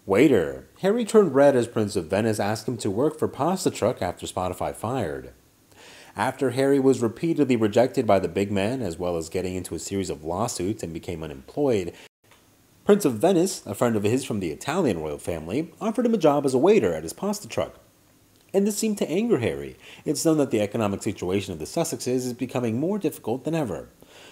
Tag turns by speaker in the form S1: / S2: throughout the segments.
S1: WAITER. Harry turned red as Prince of Venice asked him to work for pasta truck after Spotify fired. After Harry was repeatedly rejected by the big man, as well as getting into a series of lawsuits and became unemployed, Prince of Venice, a friend of his from the Italian royal family, offered him a job as a waiter at his pasta truck. And this seemed to anger Harry. It's known that the economic situation of the Sussexes is becoming more difficult than ever.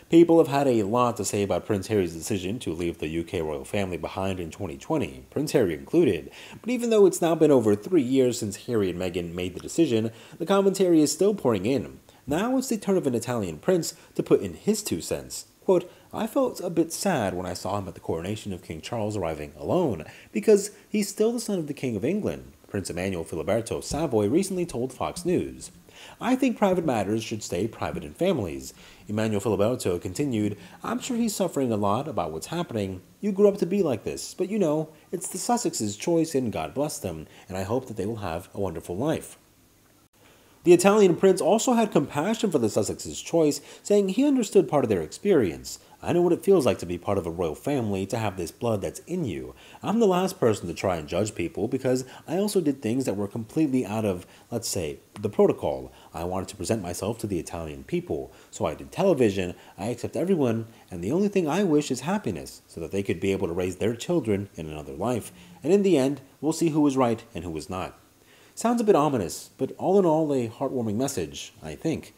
S1: People have had a lot to say about Prince Harry's decision to leave the UK royal family behind in 2020, Prince Harry included. But even though it's now been over 3 years since Harry and Meghan made the decision, the commentary is still pouring in. Now it's the turn of an Italian prince to put in his 2 cents. Quote, I felt a bit sad when I saw him at the coronation of King Charles arriving alone, because he's still the son of the King of England. Prince Emmanuel Filiberto of Savoy recently told Fox News. I think private matters should stay private in families. Emmanuel Filiberto continued, I'm sure he's suffering a lot about what's happening. You grew up to be like this, but you know, it's the Sussexes' choice and God bless them, and I hope that they will have a wonderful life. The Italian prince also had compassion for the Sussexes' choice, saying he understood part of their experience. I know what it feels like to be part of a royal family, to have this blood that's in you. I'm the last person to try and judge people because I also did things that were completely out of, let's say, the protocol. I wanted to present myself to the Italian people. So I did television, I accept everyone, and the only thing I wish is happiness, so that they could be able to raise their children in another life. And in the end, we'll see who was right and who was not. Sounds a bit ominous, but all in all a heartwarming message, I think.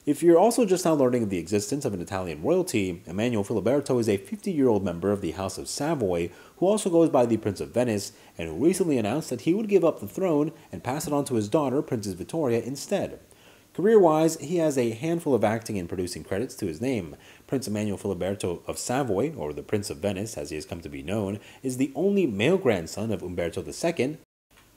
S1: If you're also just now learning of the existence of an Italian royalty, Emmanuel Filiberto is a 50-year-old member of the House of Savoy who also goes by the Prince of Venice and who recently announced that he would give up the throne and pass it on to his daughter, Princess Vittoria, instead. Career-wise, he has a handful of acting and producing credits to his name. Prince Emmanuel Filiberto of Savoy, or the Prince of Venice as he has come to be known, is the only male grandson of Umberto II,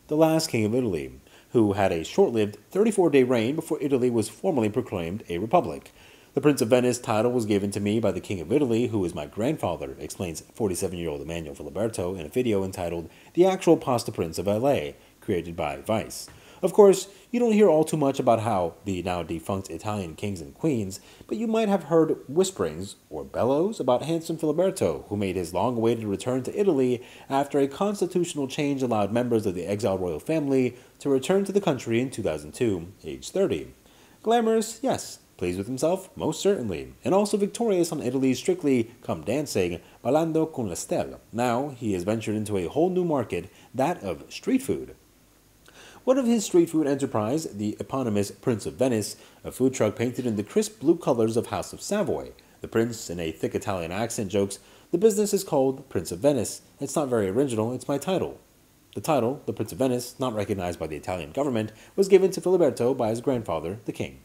S1: the last king of Italy, who had a short-lived 34-day reign before Italy was formally proclaimed a republic. The Prince of Venice title was given to me by the King of Italy, who is my grandfather, explains 47-year-old Emmanuel Filiberto in a video entitled The Actual Pasta Prince of LA, created by Vice. Of course, you don't hear all too much about how the now defunct Italian kings and queens, but you might have heard whisperings or bellows about handsome Filiberto, who made his long-awaited return to Italy after a constitutional change allowed members of the exiled royal family to return to the country in 2002, age 30. Glamorous, yes. Pleased with himself? Most certainly. And also victorious on Italy's Strictly Come Dancing, Ballando con le Stelle. Now he has ventured into a whole new market, that of street food. One of his street food enterprise, the eponymous Prince of Venice, a food truck painted in the crisp blue colors of House of Savoy. The prince, in a thick Italian accent, jokes, the business is called Prince of Venice. It's not very original, it's my title. The title, the Prince of Venice, not recognized by the Italian government, was given to Filiberto by his grandfather, the king.